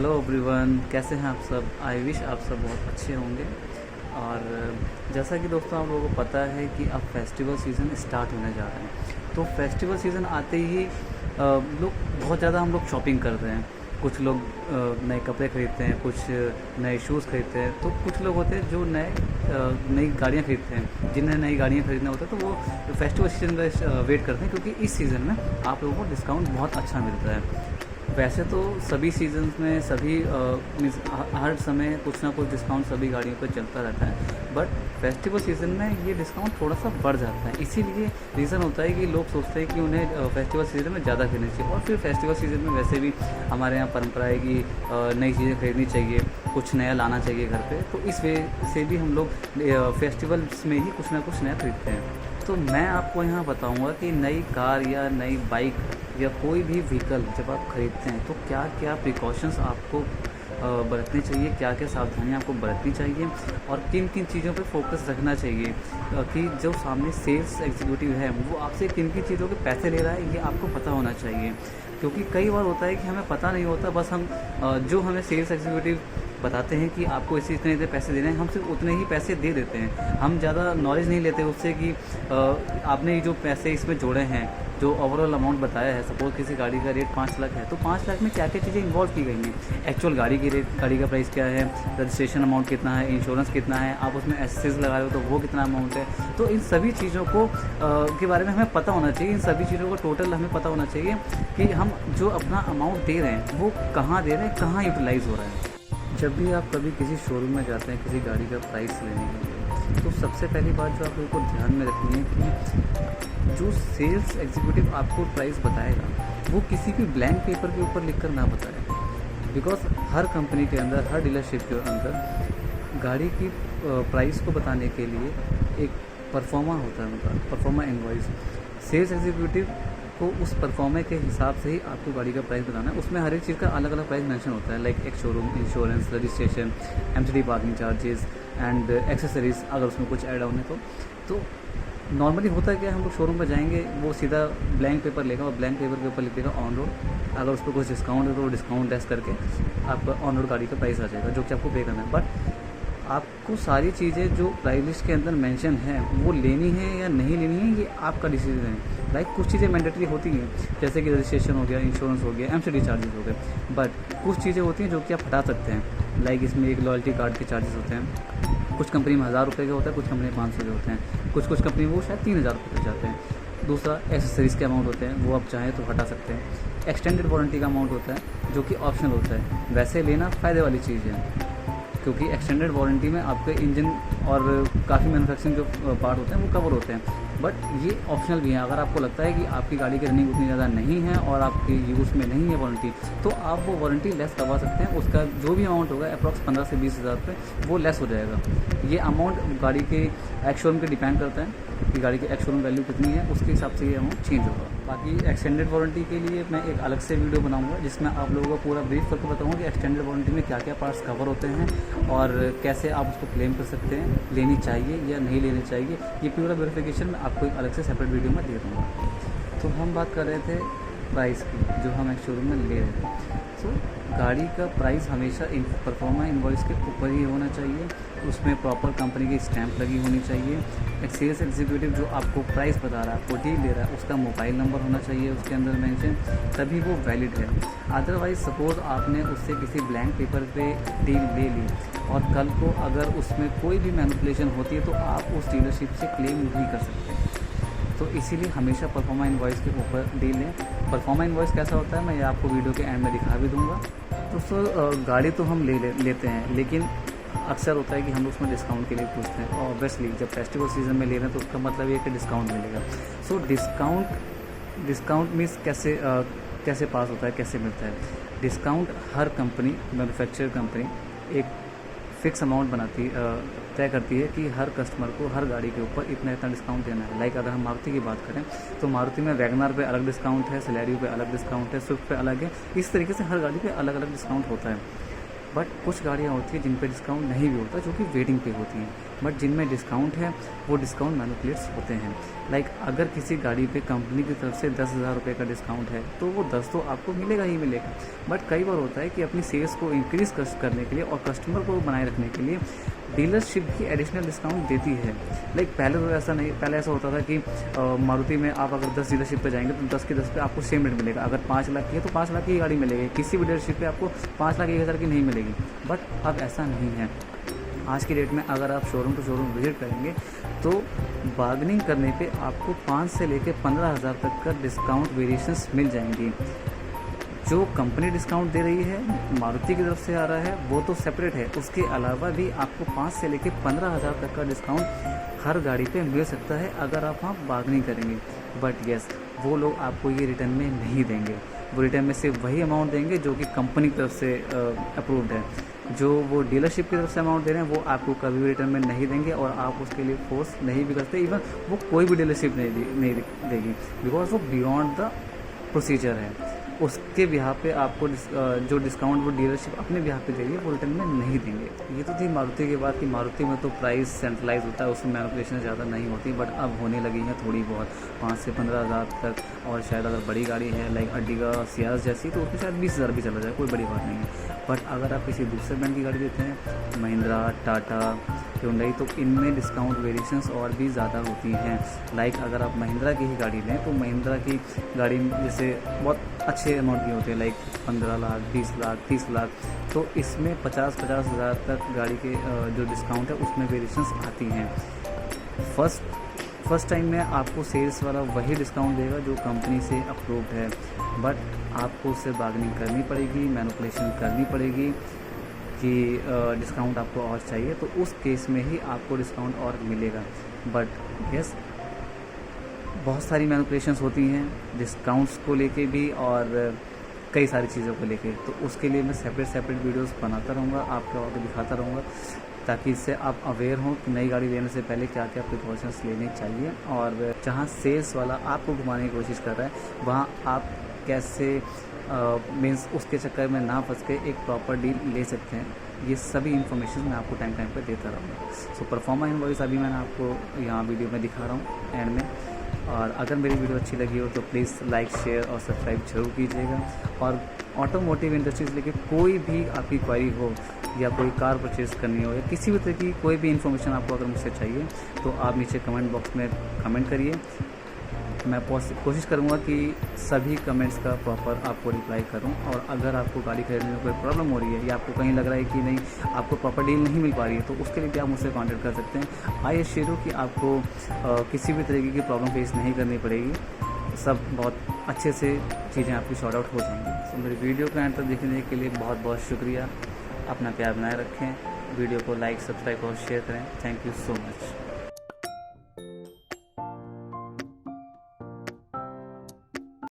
Hello everyone, कैसे हैं आप सब। आई विश आप सब बहुत अच्छे होंगे। और जैसा कि दोस्तों आप लोगों को पता है कि अब फेस्टिवल सीज़न स्टार्ट होने जा रहे हैं। तो फेस्टिवल सीज़न आते ही लोग बहुत ज़्यादा हम लोग शॉपिंग करते हैं। कुछ लोग नए कपड़े खरीदते हैं, कुछ नए शूज़ खरीदते हैं, तो कुछ लोग होते हैं जो नई गाड़ियाँ खरीदते हैं। जिन्हें नई गाड़ियाँ खरीदना होता है तो वो फेस्टिवल सीज़न का वेट करते हैं, क्योंकि इस सीज़न में आप लोगों को डिस्काउंट बहुत अच्छा मिलता है। वैसे तो सभी सीजन्स में सभी मीन्स हर समय कुछ ना कुछ डिस्काउंट सभी गाड़ियों पर चलता रहता है, बट फेस्टिवल सीज़न में ये डिस्काउंट थोड़ा सा बढ़ जाता है। इसीलिए रीज़न होता है कि लोग सोचते हैं कि उन्हें फेस्टिवल सीज़न में ज़्यादा खरीदनी चाहिए। और फिर फेस्टिवल सीज़न में वैसे भी हमारे यहाँ परंपरा है कि नई चीज़ें खरीदनी चाहिए, कुछ नया लाना चाहिए घर पे। तो इस वजह से भी हम लोग फेस्टिवल्स में ही कुछ ना कुछ नया खरीदते हैं। तो मैं आपको यहाँ बताऊँगा कि नई कार या नई बाइक या कोई भी व्हीकल जब आप खरीदते हैं तो क्या क्या प्रिकॉशंस आपको बरतने चाहिए, क्या क्या सावधानियाँ आपको बरतनी चाहिए और किन किन चीज़ों पे फोकस रखना चाहिए कि जो सामने सेल्स एग्जीक्यूटिव है वो आपसे किन किन चीज़ों के पैसे ले रहा है, ये आपको पता होना चाहिए। क्योंकि कई बार होता है कि हमें पता नहीं होता, बस हम जो हमें सेल्स एग्जीक्यूटिव बताते हैं कि आपको इसी इतने इतने पैसे देने हैं, हम सिर्फ उतने ही पैसे दे देते हैं। हम ज़्यादा नॉलेज नहीं लेते उससे कि आपने जो पैसे इसमें जोड़े हैं, जो ओवरऑल अमाउंट बताया है, सपोज किसी गाड़ी का रेट 5 लाख है तो 5 लाख में क्या क्या चीज़ें इन्वॉल्व की गई हैं, एक्चुअल गाड़ी का प्राइस क्या है, रजिस्ट्रेशन अमाउंट कितना है, इंश्योरेंस कितना है, आप उसमें एसेसरीज लगा रहे हो तो वो कितना अमाउंट है। तो इन सभी चीज़ों को के बारे में हमें पता होना चाहिए। इन सभी चीज़ों को टोटल हमें पता होना चाहिए कि हम जो अपना अमाउंट दे रहे हैं वो कहाँ दे रहे हैं, कहाँ यूटिलाइज़ हो रहा है। जब भी आप कभी किसी शोरूम में जाते हैं किसी गाड़ी का प्राइस लेने के लिए, तो सबसे पहली बात जो आप लोगों को ध्यान में रखनी है कि जो सेल्स एग्जीक्यूटिव आपको प्राइस बताएगा वो किसी भी ब्लैंक पेपर के ऊपर लिखकर ना बताए। बिकॉज हर कंपनी के अंदर, हर डीलरशिप के अंदर गाड़ी की प्राइस को बताने के लिए एक परफॉर्मा होता है, उनका परफॉर्मा इनवॉइस। सेल्स एग्जीक्यूटिव को उस परफॉर्मे के हिसाब से ही आपको गाड़ी का प्राइस बताना है। उसमें हर एक चीज़ का अलग अलग प्राइस मेंशन होता है, लाइक एक showroom, insurance, registration, MCD parking charges and accessories, अगर उसमें कुछ ऐड ऑन है तो नॉर्मली होता है कि हम लोग शोरूम पर जाएंगे, वो सीधा ब्लैंक पेपर लेगा और ब्लैंक पेपर के ऊपर लिख देगा ऑन रोड। अगर उस पर कुछ डिस्काउंट है तो वो डिस्काउंट लेस करके आपका ऑन रोड गाड़ी का प्राइस आ जाएगा, जो कि आपको पे करना है। बट आपको सारी चीज़ें जो प्राइस लिस्ट के अंदर मेंशन है वो लेनी है या नहीं लेनी है, ये आपका डिसीजन है। लाइक कुछ चीज़ें मैंडेटरी होती हैं, जैसे कि रजिस्ट्रेशन हो गया, इंश्योरेंस हो गया, एमसीडी चार्जेस हो गए। बट कुछ चीज़ें होती हैं जो कि आप हटा सकते हैं। लाइक इसमें एक लॉयल्टी कार्ड के चार्जेस होते हैं, कुछ कंपनी में 1000 रुपये के होता है, कुछ कंपनी में 500 के होते हैं, कुछ कंपनी में वो शायद 3000 रुपये के जाते हैं। दूसरा, एसेसरीज़ के अमाउंट होते हैं, वो आप चाहें तो हटा सकते हैं। एक्सटेंडेड वारंटी का अमाउंट होता है जो कि ऑप्शनल होता है, वैसे लेना फ़ायदे वाली चीज़ है, क्योंकि एक्सटेंडेड वारंटी में आपके इंजन और काफ़ी मैन्युफैक्चरिंग जो पार्ट होते हैं वो कवर होते हैं। बट ये ऑप्शनल भी है। अगर आपको लगता है कि आपकी गाड़ी की रनिंग उतनी ज़्यादा नहीं है और आपकी यूज़ में नहीं है वारंटी, तो आप वो वारंटी लेस करवा सकते हैं। उसका जो भी अमाउंट होगा अप्रॉक्स 15 से 20 हज़ार रुपये वो लेस हो जाएगा। ये अमाउंट गाड़ी के एक्स-शोरूम पे डिपेंड करता है कि गाड़ी की एक्स-शोरूम वैल्यू कितनी है, उसके हिसाब से ये अमाउंट चेंज होगा। बाकी एक्सटेंडेड वारंटी के लिए मैं एक अलग से वीडियो बनाऊंगा जिसमें आप लोगों को पूरा ब्रीफ करके बताऊंगा कि एक्सटेंडेड वारंटी में क्या क्या पार्ट्स कवर होते हैं और कैसे आप उसको क्लेम कर सकते हैं, लेनी चाहिए या नहीं लेनी चाहिए। ये पूरा वेरिफिकेशन मैं आपको एक अलग से सेपरेट वीडियो में दे दूँगा। तो हम बात कर रहे थे प्राइस की, जो हम एक शोरूम में ले रहे थे। तो गाड़ी का प्राइस हमेशा परफॉर्मा इनवॉइस के ऊपर ही होना चाहिए, उसमें प्रॉपर कंपनी की स्टैंप लगी होनी चाहिए। एक सेल्स एग्जीक्यूटिव जो आपको प्राइस बता रहा है, आपको डील दे रहा है, उसका मोबाइल नंबर होना चाहिए उसके अंदर मेंशन, तभी वो वैलिड है। अदरवाइज़ सपोज़ आपने उससे किसी ब्लैंक पेपर पे डील ले ली और कल को अगर उसमें कोई भी मैनिपुलेशन होती है तो आप उस डीलरशिप से क्लेम नहीं कर सकते। तो इसीलिए हमेशा परफॉर्मा इनवॉइस के ऊपर डील लें। परफॉर्मा इनवॉइस कैसा होता है मैं ये आपको वीडियो के एंड में दिखा भी दूंगा। तो सर गाड़ी तो हम लेते हैं, लेकिन अक्सर होता है कि हम उसमें डिस्काउंट के लिए पूछते हैं। और ऑब्वियसली जब फेस्टिवल सीज़न में ले रहे हैं तो उसका मतलब ये है कि डिस्काउंट मिलेगा। सो डिस्काउंट मीन्स कैसे पास होता है, कैसे मिलता है। डिस्काउंट हर कंपनी, मैन्युफैक्चर कंपनी एक फ़िक्स अमाउंट तय करती है कि हर कस्टमर को हर गाड़ी के ऊपर इतना इतना डिस्काउंट देना है। लाइक अगर हम मारुति की बात करें तो मारुति में वैगनार पे अलग डिस्काउंट है, सेलेरियो पे अलग डिस्काउंट है, स्विफ्ट पे अलग है। इस तरीके से हर गाड़ी पे अलग अलग डिस्काउंट होता है। बट कुछ गाड़ियाँ होती हैं जिन पे डिस्काउंट नहीं भी होता, जो कि वेटिंग पे होती हैं। बट जिनमें डिस्काउंट है वो डिस्काउंट मैनिपुलेट्स होते हैं। लाइक अगर किसी गाड़ी पे कंपनी की तरफ से 10,000 रुपये का डिस्काउंट है तो वो 10 तो आपको मिलेगा ही मिलेगा। बट कई बार होता है कि अपनी सेल्स को इंक्रीज़ करने के लिए और कस्टमर को बनाए रखने के लिए डीलरशिप भी एडिशनल डिस्काउंट देती है। लाइक पहले तो ऐसा नहीं, पहले ऐसा होता था कि मारुति में आप अगर 10 डीलरशिप पे जाएंगे तो 10 के 10 पे आपको सेम रेट मिलेगा। अगर 5 लाख की है तो 5 लाख की गाड़ी मिलेगी, किसी भी डीलरशिप पे आपको 5 लाख 1,000 की नहीं मिलेगी। बट अब ऐसा नहीं है। आज की डेट में अगर आप शोरूम टू शोरूम विजिट करेंगे तो बार्गेनिंग करने पे आपको 5 से लेकर 15,000 तक का डिस्काउंट वेरिएशंस मिल जाएंगी। जो कंपनी डिस्काउंट दे रही है, मारुति की तरफ से आ रहा है, वो तो सेपरेट है। उसके अलावा भी आपको 5 से लेकर 15,000 तक का डिस्काउंट हर गाड़ी पे मिल सकता है अगर आप वहाँ बार्गेनिंग करेंगे। बट येस, वो लोग आपको ये रिटर्न में नहीं देंगे। वो रिटर्न में सिर्फ वही अमाउंट देंगे जो कि कंपनी की तरफ से अप्रूव्ड है। जो वो डीलरशिप की तरफ से अमाउंट दे रहे हैं वो आपको कभी भी रिटर्न में नहीं देंगे और आप उसके लिए फोर्स नहीं भी करते। इवन वो कोई भी डीलरशिप नहीं देगी, बिकॉज वो बियॉन्ड द प्रोसीजर है। उसके बिहाफ पे आपको जो डिस्काउंट वो डीलरशिप अपने बिहाफ पे दे रही है वो रिटर्न में नहीं देंगे। ये तो थी मारुति की बात कि मारुति में तो प्राइस सेंट्रलाइज होता है, उसमें मैनिपुलेशन ज़्यादा नहीं होती। बट अब होने लगी है थोड़ी बहुत, 5 से 15,000 तक। और शायद अगर बड़ी गाड़ी है लाइक अर्टिगा, सियाज जैसी, तो उसमें शायद 20,000 भी चला जाए, कोई बड़ी बात नहीं है। बट अगर आप किसी दूसरे ब्रांड की गाड़ी देते हैं, महिंद्रा, टाटा, हुंडई, तो इनमें डिस्काउंट वेरिएशंस और भी ज़्यादा होती हैं। लाइक अगर आप महिंद्रा की ही गाड़ी लें तो महिंद्रा की गाड़ी जैसे बहुत अच्छे अमाउंट की होती है, लाइक 15 लाख, 20 लाख, 30 लाख, तो इसमें 50-50 हज़ार तक गाड़ी के जो डिस्काउंट है उसमें वेरिएशंस आती हैं। फर्स्ट टाइम में आपको सेल्स वाला वही डिस्काउंट देगा जो कंपनी से अप्रूव्ड है। बट आपको उससे बार्गेनिंग करनी पड़ेगी, मैनिपुलेशन करनी पड़ेगी कि डिस्काउंट आपको और चाहिए, तो उस केस में ही आपको डिस्काउंट और मिलेगा। बट यस, बहुत सारी मैनिपुलेशंस होती हैं डिस्काउंट्स को लेके भी और कई सारी चीज़ों को लेके। तो उसके लिए मैं सेपरेट वीडियोस बनाता रहूँगा, आपको आगे दिखाता रहूँगा, ताकि इससे आप अवेयर हों कि नई गाड़ी लेने से पहले क्या क्या प्रिकॉशंस लेने चाहिए। और जहाँ सेल्स वाला आपको घुमाने की कोशिश कर रहा है वहाँ आप कैसे मीन्स उसके चक्कर में ना फंस के एक प्रॉपर डील ले सकते हैं। ये सभी इन्फॉर्मेशन मैं आपको टाइम पे देता रहूँगा। सो परफॉर्मा इनवॉइस अभी मैंने आपको यहाँ वीडियो में दिखा रहा हूँ एंड में। और अगर मेरी वीडियो अच्छी लगी हो तो प्लीज़ लाइक, शेयर और सब्सक्राइब जरूर कीजिएगा। और ऑटोमोटिव इंडस्ट्री से लेकर कोई भी आपकी क्वारी हो या कोई कार परचेज़ करनी हो या किसी भी तरह की कोई भी इन्फॉर्मेशन आपको अगर मुझसे चाहिए तो आप नीचे कमेंट बॉक्स में कमेंट करिए। मैं कोशिश करूँगा कि सभी कमेंट्स का प्रॉपर आपको रिप्लाई करूँ। और अगर आपको गाड़ी खरीदने में कोई प्रॉब्लम हो रही है या आपको कहीं लग रहा है कि नहीं आपको प्रॉपर डील नहीं मिल पा रही है तो उसके लिए भी आप मुझसे कांटेक्ट कर सकते हैं। आई एश्योर यू कि आपको किसी भी तरीके की प्रॉब्लम फेस नहीं करनी पड़ेगी। सब बहुत अच्छे से चीज़ें आपकी सॉर्ट आउट हो जाएंगी। तो मेरी वीडियो को एंड तक देखने के लिए बहुत बहुत शुक्रिया। अपना प्यार बनाए रखें, वीडियो को लाइक, सब्सक्राइब और शेयर करें। Thank you so much.